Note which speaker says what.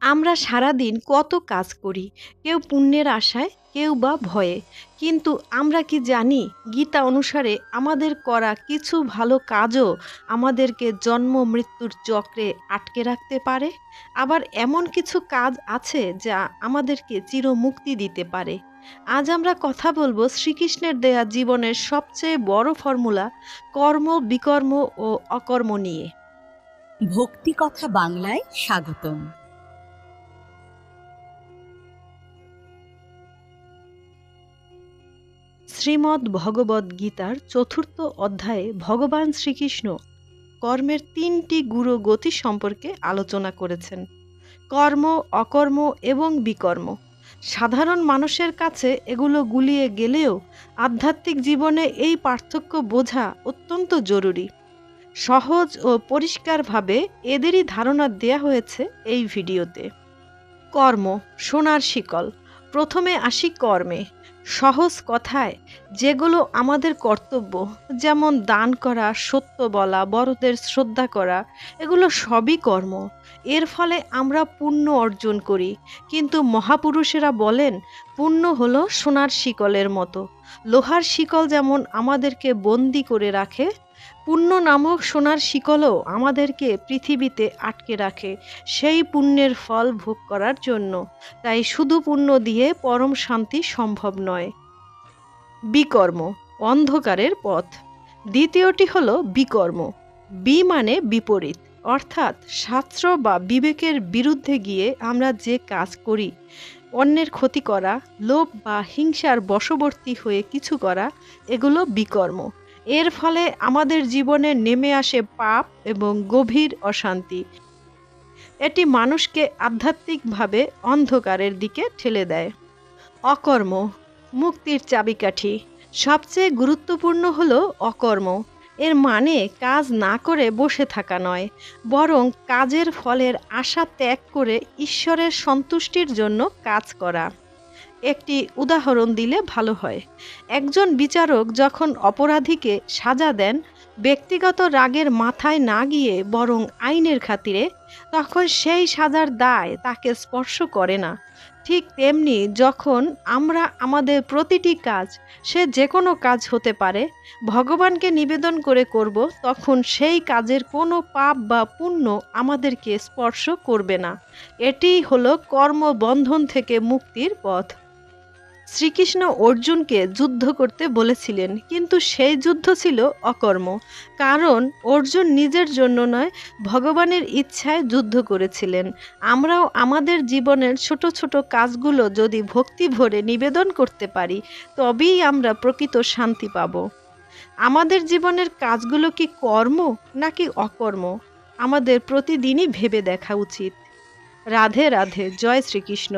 Speaker 1: আমরা সারাদিন কত কাজ করি, কেউ পুণ্যের আশায়, কেউ বা ভয়ে। কিন্তু আমরা কি জানি গীতা অনুসারে আমাদের করা কিছু ভালো কাজও আমাদেরকে জন্ম মৃত্যুর চক্রে আটকে রাখতে পারে? আবার এমন কিছু কাজ আছে যা আমাদেরকে চিরমুক্তি দিতে পারে। আজ আমরা কথা বলবো শ্রীকৃষ্ণের দেয়া জীবনের সবচেয়ে বড় ফর্মুলা, কর্ম, বিকর্ম ও অকর্ম নিয়ে।
Speaker 2: ভক্তি কথা বাংলায় স্বাগতম।
Speaker 1: শ্রীমদ্ ভগবদ্ গীতার চতুর্থ অধ্যায়ে ভগবান শ্রীকৃষ্ণ কর্মের তিনটি গুরু গতি সম্পর্কে আলোচনা করেছেন: কর্ম, অকর্ম এবং বিকর্ম। সাধারণ মানুষের কাছে এগুলো গুলিয়ে গেলেও আধ্যাত্মিক জীবনে এই পার্থক্য বোঝা অত্যন্ত জরুরি। সহজ ও পরিষ্কারভাবে এদেরই ধারণা দেয়া হয়েছে এই ভিডিওতে। কর্ম, সোনার শিকল। প্রথমে আসি কর্মে। সহজ কথায় যেগুলো আমাদের কর্তব্য, যেমন দান করা, সত্য বলা, বড়দের শ্রদ্ধা করা, এগুলো সবই কর্ম। এর ফলে আমরা পুণ্য অর্জন করি। কিন্তু মহাপুরুষেরা বলেন, পুণ্য হলো সোনার শিকলের মতো। লোহার শিকল যেমন আমাদেরকে বন্দি করে রাখে, পুণ্য নামক সোনার শিকলও আমাদেরকে পৃথিবীতে আটকে রাখে সেই পুণ্যের ফল ভোগ করার জন্য। তাই শুধু পুণ্য দিয়ে পরম শান্তি সম্ভব নয়। বিকর্ম, অন্ধকারের পথ। দ্বিতীয়টি হলো বিকর্ম। বি মানে বিপরীত, অর্থাৎ শাস্ত্র বা বিবেকের বিরুদ্ধে গিয়ে আমরা যে কাজ করি, অন্যের ক্ষতি করা, লোভ বা হিংসার বশবর্তী হয়ে কিছু করা, এগুলো বিকর্ম। এর ফলে আমাদের জীবনে নেমে আসে পাপ এবং গভীর অশান্তি। এটি মানুষকে আধ্যাত্মিকভাবে অন্ধকারের দিকে ঠেলে দেয়। অকর্ম, মুক্তির চাবিকাঠি। সবচেয়ে গুরুত্বপূর্ণ হলো অকর্ম। এর মানে কাজ না করে বসে থাকা নয়, বরং কাজের ফলের আশা ত্যাগ করে ঈশ্বরের সন্তুষ্টির জন্য কাজ করা। একটি উদাহরণ দিলে ভালো হয়। একজন বিচারক যখন অপরাধীকে সাজা দেন, ব্যক্তিগত রাগের মাথায় না গিয়ে বরং আইনের খাতিরে, তখন সেই সাজার দায় তাকে স্পর্শ করে না। ঠিক তেমনি যখন আমরা আমাদের প্রতিটি কাজ, সে যে কোনো কাজ হতে পারে, ভগবানকে নিবেদন করে করব, তখন সেই কাজের কোনো পাপ বা পুণ্য আমাদেরকে স্পর্শ করবে না। এটিই হলো কর্মবন্ধন থেকে মুক্তির পথ। শ্রীকৃষ্ণ অর্জুনকে যুদ্ধ করতে বলেছিলেন, কিন্তু সেই যুদ্ধ ছিল অকর্ম। কারণ অর্জুন নিজের জন্য নয়, ভগবানের ইচ্ছায় যুদ্ধ করেছিলেন। আমরাও আমাদের জীবনের ছোট ছোট কাজগুলো যদি ভক্তি ভরে নিবেদন করতে পারি, তবেই আমরা প্রকৃত শান্তি পাব। আমাদের জীবনের কাজগুলো কি কর্ম নাকি অকর্ম, আমাদের প্রতিদিনই ভেবে দেখা উচিত। রাধে রাধে। জয় শ্রীকৃষ্ণ।